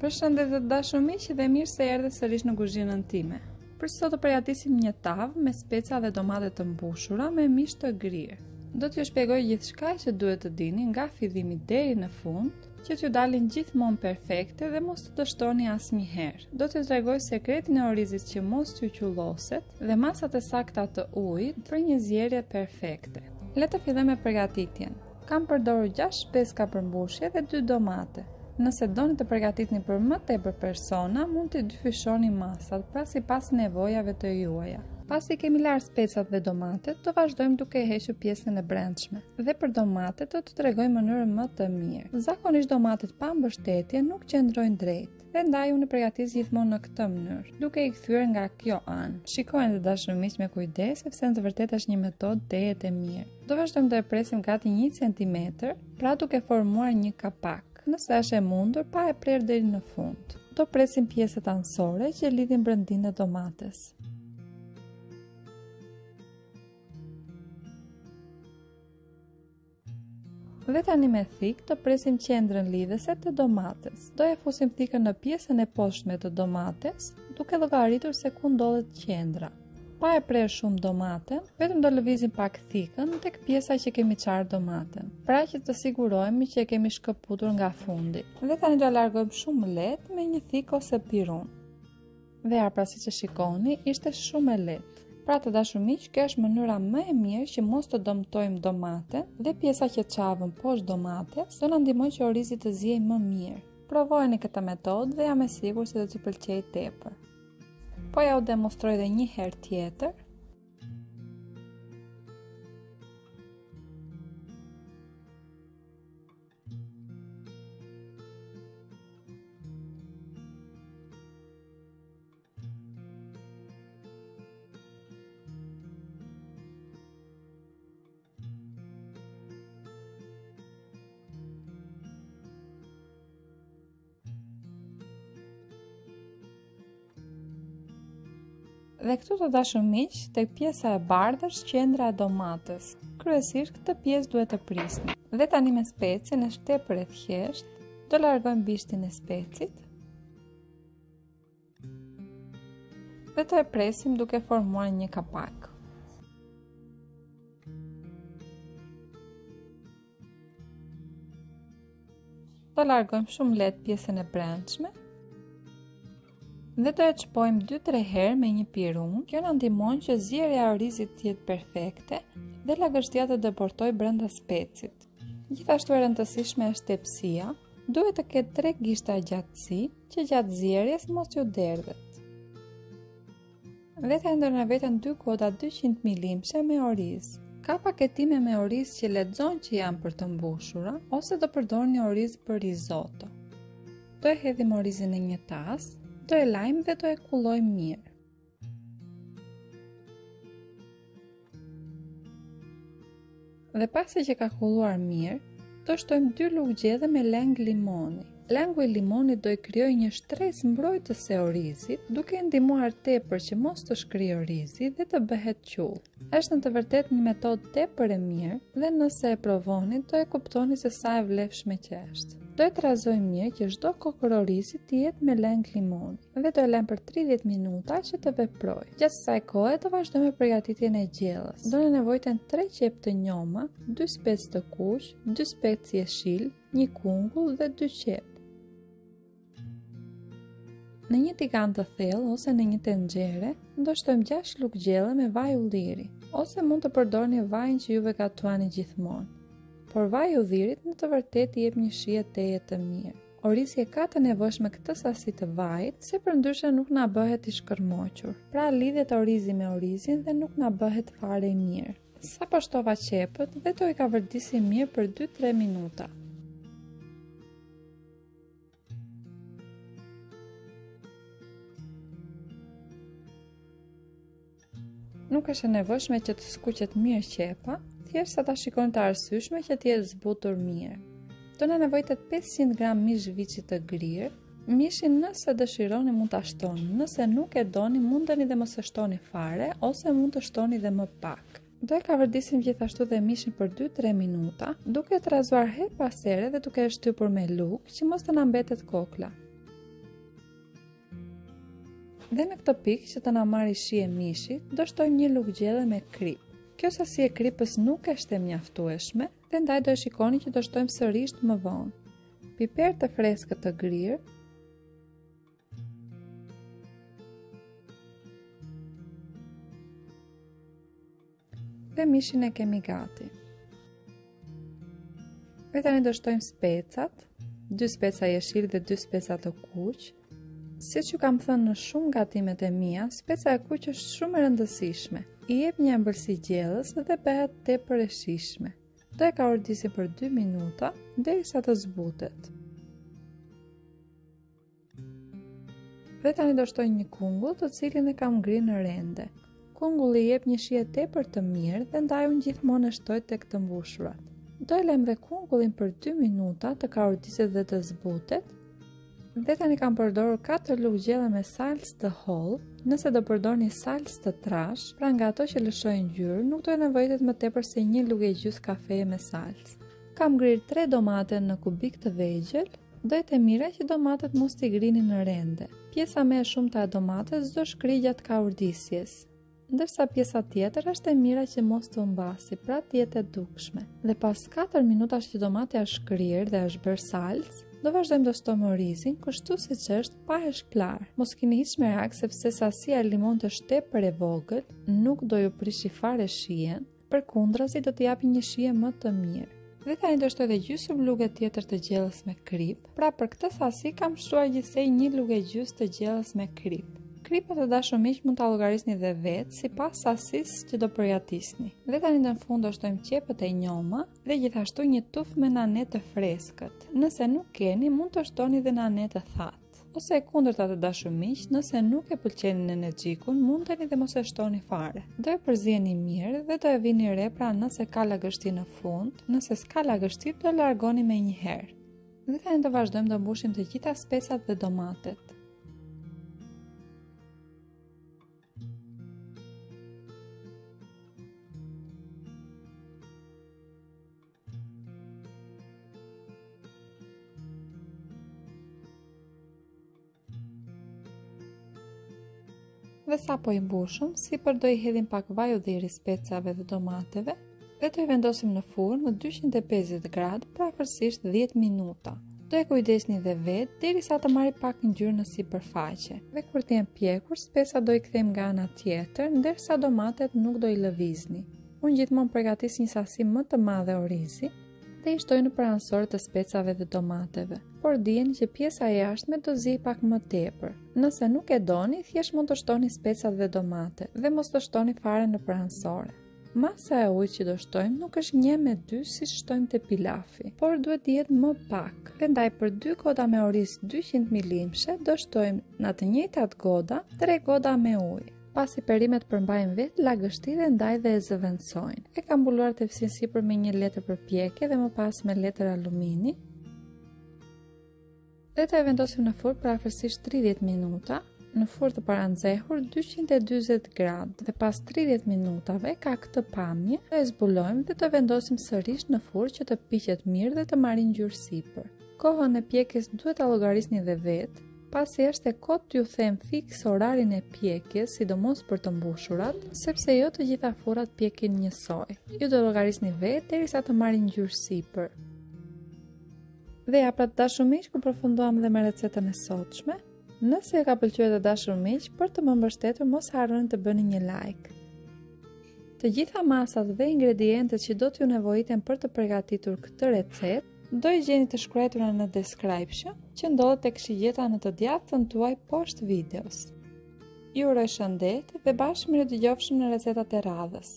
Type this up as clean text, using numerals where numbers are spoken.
Përshëndetje të dashur miq dhe mirë se erdhe sërish në kuzhinën time. Për sot do përgatisim një tavë me speca dhe domate të mbushura me mish të grirë. Do t'ju shpjegoj gjithçka që duhet të dini nga fillimi deri në fund, që t'ju dalin gjithmonë perfekte dhe mos të dështoni asnjëherë. Do t'ju tregoj sekretin e orizit që mos t'ju qulloset dhe masat e sakta të ujit për një zjerje perfekte. Le të fillojmë me përgatitjen. Kam përdorur 6 speca për mbushje dhe 2 domate. Nëse doni të përgatitni për më tepër persona, mund të dyfishoni masat, pra sipas nevojave të juaja. Pasi kemi larë specat dhe domatet, do vazhdojmë duke hequr pjesën e brendshme. Dhe për domatet do të tregoj mënyrën më të mirë. Zakonisht domatet pa mbështetje nuk qëndrojnë drejt, dhe ndaj unë përgatis gjithmonë në këtë mënyrë, duke i kthyer nga kjo anë. Shikojeni të dashur miq me kujdes, sepse në të vërtetë është një metodë tejet e mirë. Do vazhdojmë të e presim gati 1 cm, pra duke formuar një kapak. Nëse është e mundur, pa e prerë deri në fund. Do presim pjesët anësore që lidhin brëndinë e domates. Dhe tani me thik do presim qendrën lidhëse të domates. Do e fusim thikën në pjesën e poshtme të domates, duke llogaritur se ku ndodhet qendra. Pa e prerë shumë domaten, vetëm do lëvizim pak thikën tek pjesa që kemi çarë domaten, pra që të sigurohemi që e kemi shkëputur nga fundi. Dhe tani do largojmë shumë lehtë me një thikë ose pirun. Dhe pra siç e shikoni, ishte shumë e lehtë. Pra të dashur miq, kjo është mënyra më e mirë që mos të dëmtojmë domaten dhe pjesa që çavën poshtë domates do na ndihmojë që orizi të ziejë më mirë. Provojeni këtë metodë dhe jam e sigurt se do t'ju pëlqejë tepër. Po ja u demonstroj edhe një herë tjetër. Dhe këtu të dashur miq, tek pjesa e bardhë është qendra e domates. Kryesisht këtë pjesë duhet të prisni. Dhe tani me specin është tepër e thjeshtë, do largojmë bishtin e specit. Dhe të e presim duke formuar një kapak. Do largojmë shumë lehtë pjesën e brendshme. Dhe do e çpojmë 2-3 herë me një pirun. Kjo na ndihmon që zjerrja e orizit të jetë perfekte dhe lagështia të deportojë brenda specit. Gjithashtu e rëndësishme është tepësia. Duhet të ketë 3 gishta gjatësi që gjatë zjerrjes mos t'ju derdhet. Dhe të ndërna vetën 2 goda 200 ml me oriz. Ka paketime me oriz që lexojnë që janë për të mbushura, ose do përdorni oriz për risotto. Do e hedhim orizin në një tas. Do e lajmë dhe do e kullojmë mirë. Dhe pasi që ka kulluar mirë, do shtojmë 2 lugë gjedhe me leng limoni. Lengu i limonit do i krijojë një shtresë mbrojtëse orizit, duke ndihmuar tepër që mos të shkrijë orizi dhe të bëhet qull. Është në të vërtetë një metodë tepër e mirë dhe nëse e provoni, do e kuptoni se sa e vlefshme që është. Do e trazojmë mirë që çdo kokër orizi të jetë me leng limoni dhe do e lëmë për 30 minuta që të veprojë. Gjatë kësaj kohe do vazhdojmë përgatitjen e gjellës. Do ne nevojiten 3 qep të njoma, 2 specë të kuq, 2 specë jeshil, 1 kungull dhe 2 qep. Në një tigan të thellë ose në një tenxhere, do shtojmë 6 lugë gjelle me vaj ulliri, ose mund të përdorni vajin që juve gatuani gjithmonë. Por vaji i udhirit në të vërtetë i jep një shije teje të mirë. Orizi e ka të nevojshme këtë sasi të vajit, se përndryshe nuk na bëhet i shkërmoqur. Pra lidhet orizi me orizin dhe nuk na bëhet fare i mirë. Sa po shtova qepët dhe do i ka vërdisim mirë për 2-3 minuta. Nuk është e nevojshme që të skuqet mirë qepa, thjesht sa ta shikoni të arsyeshme që të jetë zbutur mirë. Do na nevojtet 500 gram mish viçi të grirë. Mishin nëse dëshironi mund ta shtoni, nëse nuk e doni mundeni dhe mos e shtoni fare ose mund të shtoni dhe më pak. Do e kavërdisim gjithashtu dhe mishin për 2-3 minuta, duke e trazuar her pas here dhe duke e shtypur me lugë që mos të na mbetet kokla. Dhe në këtë pikë që të na marrë shi e mishit, do shtojmë një lugë gjelle me krip. Kjo sasi e kripës nuk është e mjaftueshme, dhe ndaj do e shikoni që do shtojmë sërish më vonë. Piper të freskët të grirë, dhe mishin e kemi gati. Dhe tani do shtojmë specat, 2 speca jeshil dhe 2 speca të kuq. Siç ju kam thënë në shumë gatimet e mia, speca e kuq është shumë e rëndësishme. I jep një ëmbëlsi gjellës dhe bëhet tepër e shijshme. Do e kaordisim për 2 minuta derisa të zbutet. Dhe tani do shtoj një kungull të cilin e kam ngrirë në rende. Kungulli jep një shije tepër të mirë dhe ndaj unë gjithmonë e shtoj tek të mbushurat. Do e lëm dhe kungullin për 2 minuta të kaordiset dhe të zbutet. Dhe tani kam përdorur 4 lugë gjelle me salcë të hollë. Nëse do përdorni salcë të trash, pra nga ato që lëshojnë ngjyrë, nuk do e nevojitet më tepër se 1 lugë e gjys kafeje me salcë. Kam ngrirë 3 domate në kubik të vegjël. Do jetë e mira që domatet mos t'i grini në rende. Pjesa më e shumta e domates do shkrijë gjatë kaordisjes, ndërsa pjesa tjetër është e mira që mos të humbasi, pra të jetë e dukshme. Dhe pas 4 minutash që domati është shkrirë dhe është bërë salcë, do vazhdojmë të shtojmë orizin, kështu siç është, pa e shplar. Mos keni hiç merak sepse sasia e limonit është tepër e vogël, nuk do ju prishi fare shijen, përkundrazi do t'i japi një shije më të mirë. Dhe tani do shtoj edhe gjysmë lugë tjetër të gjellës me krip. Pra për këtë sasi kam shtuar gjithsej 1 lugë e gjys të gjellës me krip. Kripët e dashur miq mund ta llogarisni dhe vetë sipas sasisë që do përgatisni. Dhe tani në fund do shtojmë qepët e njoma dhe gjithashtu një tufë me nane të freskët. Nëse nuk keni, mund të shtoni dhe nane të thatë. Ose e kundërta të dashur miq, nëse nuk e pëlqenin energjikun, mundeni dhe mos e shtoni fare. Do e përzieni mirë dhe do e vini re, pra nëse ka lagështi në fund, nëse s'ka lagështi do largoni me një herë. Dhe tani do vazhdojmë të mbushim të gjitha specat dhe domatet. Dhe sa po i mbushëm, sipër do i hedhim pak vaj udhiri specave dhe domateve dhe do i vendosim në furrë në 250 gradë për afërsisht 10 minuta. Do e kujdesni dhe vetë derisa të marrë pak ngjyrë në sipërfaqe. Dhe kur të jenë pjekur, speca do i kthejmë nga ana tjetër, ndërsa domatet nuk do i lëvizni. Unë gjithmonë përgatis një sasi më të madhe orizi dhe i shtoj në pranësorë të specave dhe domateve. Por dijeni që pjesa e jashtme do zi pak më tepër. Nëse nuk e doni, thjesht mund të shtoni specat dhe domate dhe mos të shtoni fare në pranësore. Masa e ujit që do shtojmë nuk është 1:2 si shtojmë te pilafi, por duhet të jetë më pak. Dhe ndaj për 2 goda me oriz 200 ml do shtojmë në të njëjtat goda 3 goda me ujë. Pasi perimet përmbajnë vetë lagështi dhe ndaj dhe e zëvendësojnë. E kam mbuluar tepsin sipër me një letër përpjekje dhe më pas me letër alumini. Dhe të e vendosim në furrë për afërsisht 30 minuta, në furrë të paranxehur 240 gradë dhe pas 30 minutave ka këtë pamje, do e zbulojmë dhe të vendosim sërish në furrë që të piqet mirë dhe të marrë ngjyrë sipër. Kohën e pjekjes duhet ta llogarisni dhe vetë, pasi është e kotë t'ju them fiks orarin e pjekjes, sidomos për të mbushurat, sepse jo të gjitha furrat pjekin njësoj. Ju do llogarisni vetë derisa të marrë ngjyrë sipër. Dhe ja pra të dashur miq, ku përfunduam dhe me recetën e sotshme. Nëse ju ka pëlqyer të dashur miq, për të më mbështetur mos harroni të bëni një like. Të gjitha masat dhe ingredientet që do t'ju nevojiten për të përgatitur këtë recetë do i gjeni të shkruara në description, që ndodhet tek shigjeta në të djathtën tuaj poshtë videos. Ju uroj shëndet dhe bashkë mirë dëgjofshim në recetat e radhës.